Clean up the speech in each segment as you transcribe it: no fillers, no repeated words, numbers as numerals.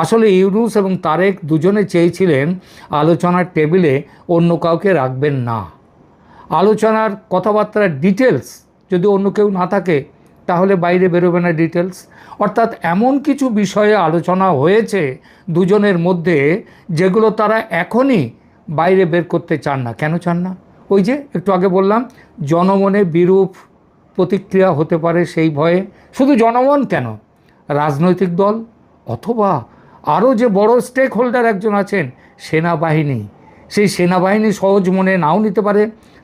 আসলে ইউনূস এবং তারেক দুজনে চেয়েছিলেন আলোচনার টেবিলে অন্য কাউকে রাখবেন না। আলোচনার কথাবার্তার ডিটেলস যদি অন্য কেউ না থাকে তাহলে বাইরে বেরোবে না ডিটেলস। অর্থাৎ এমন কিছু বিষয়ে আলোচনা হয়েছে দুজনের মধ্যে যেগুলো তারা এখনই বাইরে বের করতে চান না। কেন চান না? ওই যে একটু আগে বললাম, জনমনে বিরূপ প্রতিক্রিয়া হতে পারে সেই ভয়ে। শুধু জনমন কেন, রাজনৈতিক দল অথবা আরও যে বড় স্টেক হোল্ডার একজন আছেন, সেনাবাহিনী, সেই সেনাবাহিনী সহজ মনে নাও নিতে পারে,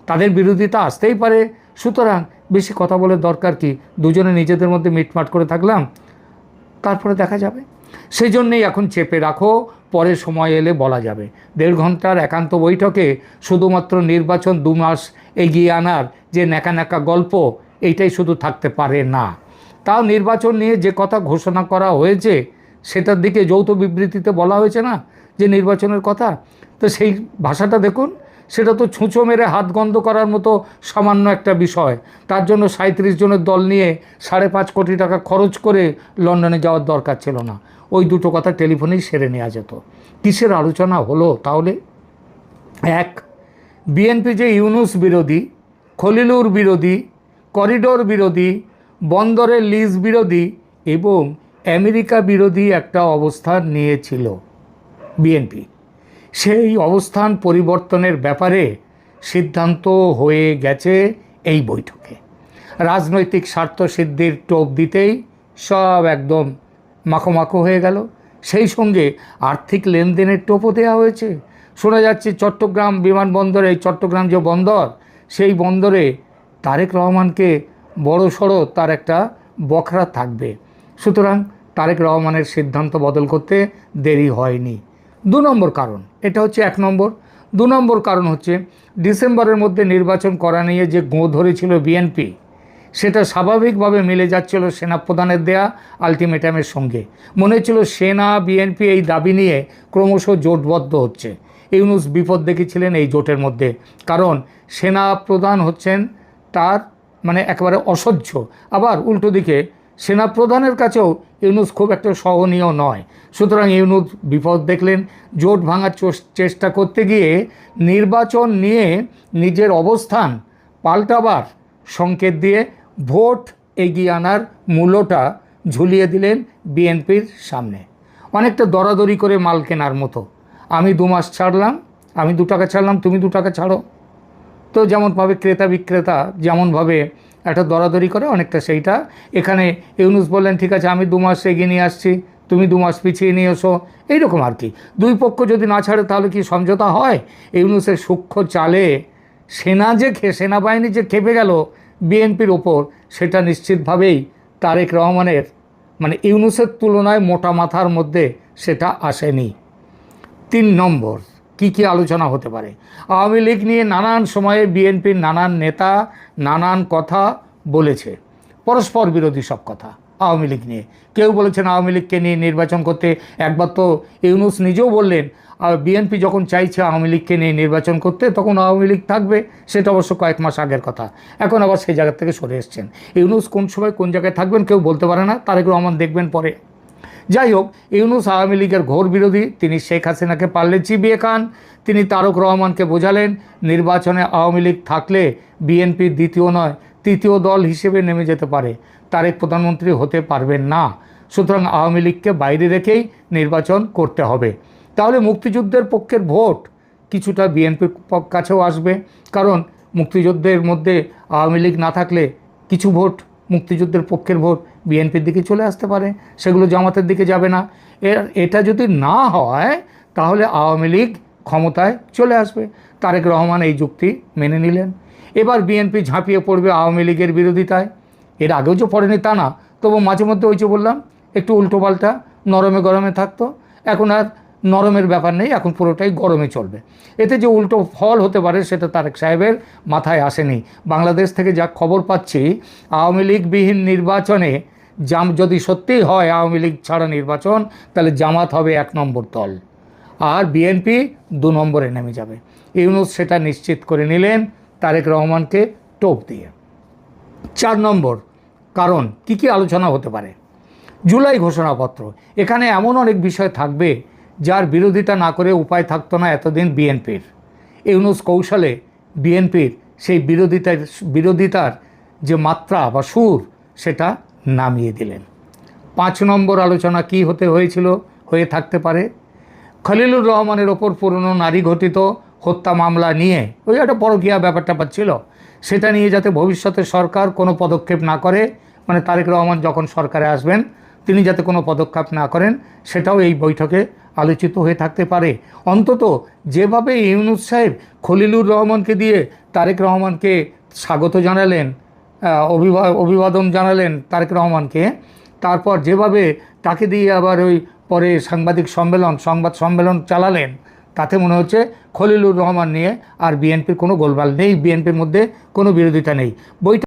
তাদের বিরোধিতা আসতেই পারে। সুতরাং বেশি কথা বলে দরকার কি, দুজনে নিজেদের মধ্যে মিটমাট করে থাকলাম, তারপরে দেখা যাবে। সেই জন্যেই এখন চেপে রাখো, পরে সময় এলে বলা যাবে। 1.5 ঘন্টার একান্ত বৈঠকে শুধুমাত্র নির্বাচন 2 মাস এগিয়ে আনার যে ন্যাকা ন্যাকা গল্প, এইটাই শুধু থাকতে পারে না। তাও নির্বাচন নিয়ে যে কথা ঘোষণা করা হয়েছে সেটার দিকে যৌথ বিবৃতিতে বলা হয়েছে না যে নির্বাচনের কথা, তো সেই ভাষাটা দেখুন, সেটা তো ছুঁচো মেরে হাত গন্ধ করার মতো সামান্য একটা বিষয়। তার জন্য 37 জনের দল নিয়ে 5.5 কোটি টাকা খরচ করে লন্ডনে যাওয়ার দরকার ছিল না। ওই দুটো কথা টেলিফোনেই সেরে নেওয়া যেত। কিসের আলোচনা হলো তাহলে? এক, বিএনপি যে ইউনূস বিরোধী, খলিলুর বিরোধী, করিডোর বিরোধী, বন্দরের লিজ বিরোধী এবং আমেরিকা বিরোধী একটা অবস্থান নিয়েছিল বিএনপি, সেই অবস্থান পরিবর্তনের ব্যাপারে সিদ্ধান্ত হয়ে গেছে এই বৈঠকে। রাজনৈতিক স্বার্থ সিদ্ধির টোপ দিতেই সব একদম মাখো হয়ে গেল। সেই সঙ্গে আর্থিক লেনদেনের টোপও দেওয়া হয়েছে। শোনা যাচ্ছে চট্টগ্রাম বিমানবন্দরে, এই চট্টগ্রাম যে বন্দর, সেই বন্দরে তারেক রহমানকে বড়সড় তার একটা বখরা থাকবে। সুতরাং তারেক রহমানের সিদ্ধান্ত বদল করতে দেরি হয়নি। 2 নম্বর কারণ, এটা হচ্ছে 1 নম্বর। 2 নম্বর কারণ হচ্ছে ডিসেম্বরের মধ্যে নির্বাচন করা নিয়ে যে গোঁ ধরেছিল বিএনপি, সেটা স্বাভাবিকভাবে মিলে যাচ্ছিল সেনাপ্রধানের দেয়া আলটিমেটামের সঙ্গে। মনে হচ্ছিল সেনা বিএনপি এই দাবি নিয়ে ক্রমশ জোটবদ্ধ হচ্ছে। ইউনূস বিপদ দেখেছিলেন এই জোটের মধ্যে, কারণ সেনা প্রধান হচ্ছেন তার মানে একেবারে অসহ্য। আবার উল্টো দিকে সেনাপ্রধানের কাছেও ইউনূস খুব একটা সহনীয় নয়। সুতরাং ইউনূস বিপদ দেখলেন। জোট ভাঙার চেষ্টা করতে গিয়ে নির্বাচন নিয়ে নিজের অবস্থান পাল্টাবার সংকেত দিয়ে ভোট এগিয়ে আনার মূল্যটা ঝুলিয়ে দিলেন বিএনপির সামনে। অনেকটা দরাদরি করে মাল কেনার মতো। আমি 2 মাস ছাড়লাম, আমি 2 টাকা ছাড়লাম, তুমি 2 টাকা ছাড়ো। তো যেমনভাবে ক্রেতা বিক্রেতা যেমনভাবে একটা দরাদরি করে, অনেকটা সেইটা এখানে ইউনূস বললেন, ঠিক আছে আমি 2 মাস এগিয়ে নিয়ে আসছি, তুমি 2 মাস পিছিয়ে নিয়ে এসো, এইরকম আর কি। 2 পক্ষ যদি না ছাড়ে তাহলে কি সমঝোতা হয়? ইউনূসের সূক্ষ্ম চালে সেনাবাহিনী যে খেপে গেল বিএনপির ওপর, সেটা নিশ্চিতভাবেই তারেক রহমানের মানে ইউনূসের তুলনায় মোটা মাথার মধ্যে সেটা আসেনি। 3 নম্বর, কি আলোচনা হতে পারে? আওয়ামী লীগ নিয়ে নানান সময়ে বিএনপির নানান নেতা নানান কথা বলেছে, পরস্পর বিরোধী সব কথা আওয়ামী লীগ নিয়ে। কেউ বলেছেন আওয়ামী লীগকে নিয়ে নির্বাচন করতে। একবার তো ইউনূস নিজেও বললেন বিএনপি যখন চাইছে আওয়ামী লীগকে নিয়ে নির্বাচন করতে, তখন আওয়ামী লীগ থাকবে। সেটা অবশ্য কয়েক মাস আগের কথা। এখন আবার সেই জায়গা থেকে সরে এসছেন। ইউনূস কোন সময় কোন জায়গায় থাকবেন কেউ বলতে পারে না, তারেক রহমান দেখবেন পরে। যাই হোক, ইউনূস আওয়ামী লীগের ঘোর বিরোধী। তিনি শেখ হাসিনাকে পারলে চিবিয়ে খান। তিনি তারেক রহমানকে বোঝালেন নির্বাচনে আওয়ামী লীগ থাকলে বিএনপির দ্বিতীয় নয় তৃতীয় দল হিসেবে নেমে যেতে পারে, তারেক প্রধানমন্ত্রী হতে পারবেন না। সুতরাং আওয়ামী লীগকে বাইরে রেখেই নির্বাচন করতে হবে। তাহলে মুক্তিযুদ্ধের পক্ষের ভোট কিছুটা বিএনপির কাছেও আসবে, কারণ মুক্তিযুদ্ধের মধ্যে আওয়ামী লীগ না থাকলে কিছু ভোট, মুক্তিযুদ্ধের পক্ষের ভোট বিএনপির দিকে চলে আসতে পারে, সেগুলো জামাতের দিকে যাবে না। এটা যদি না হয় তাহলে আওয়ামী লীগ ক্ষমতায় চলে আসবে। তারেক রহমান এই যুক্তি মেনে নিলেন। এবার বিএনপি ঝাঁপিয়ে পড়বে আওয়ামী লীগের বিরোধিতায়। এর আগেও যে পড়েনি তা না, তবু মাঝে মধ্যে ওই যে বললাম একটু উল্টোপাল্টা নরমে গরমে থাকতো। এখন আর নরমের ব্যাপার নেই, এখন পুরোটাই গরমে চলবে। এতে যে উল্টো ফল হতে পারে সেটা তারেক সাহেবের মাথায় আসেনি। বাংলাদেশ থেকে যা খবর পাচ্ছি, আওয়ামী লীগবিহীন নির্বাচনে যদি সত্যিই হয় আওয়ামী লীগ ছাড়া নির্বাচন, তাহলে জামাত হবে 1 নম্বর দল আর বিএনপি 2 নম্বরে নেমে যাবে। ইউনূস সেটা নিশ্চিত করে নিলেন তারেক রহমানকে টোপ দিয়ে। 4 নম্বর কারণ, কি আলোচনা হতে পারে? জুলাই ঘোষণাপত্র, এখানে এমন অনেক বিষয় থাকবে যার বিরোধিতা না করে উপায় থাকতো না এতদিন বিএনপির। ইউনূস কৌশলে বিএনপির সেই বিরোধিতার যে মাত্রা বা সুর সেটা নামিয়ে দিলেন। 5 নম্বর আলোচনা কি হয়ে থাকতে পারে? খলিলুর রহমানের ওপর পুরনো নারী ঘটিত হত্যা মামলা নিয়ে ওই একটা পরকীয়া ব্যাপারটা ছিল, সেটা নিয়ে যাতে ভবিষ্যতে সরকার কোনো পদক্ষেপ না করে, মানে তারেক রহমান যখন সরকারে আসবেন তিনি যাতে কোনো পদক্ষেপ না করেন, সেটাও এই বৈঠকে আলোচিত হয়ে থাকতে পারে। অন্তত যেভাবে ইউনূস সাহেব খলিলুর রহমানকে দিয়ে তারেক রহমানকে স্বাগত জানালেন, অভিবাদন জানালেন তারেক রহমানকে, তারপর যেভাবে তাকে দিয়ে আবার ওই পরে সংবাদ সম্মেলন চালালেন, তাতে মনে হচ্ছে খলিলুর রহমান নিয়ে আর বিএনপির কোনো গোলমাল নেই, বিএনপির মধ্যে কোনো বিরোধিতা নেই। বইটা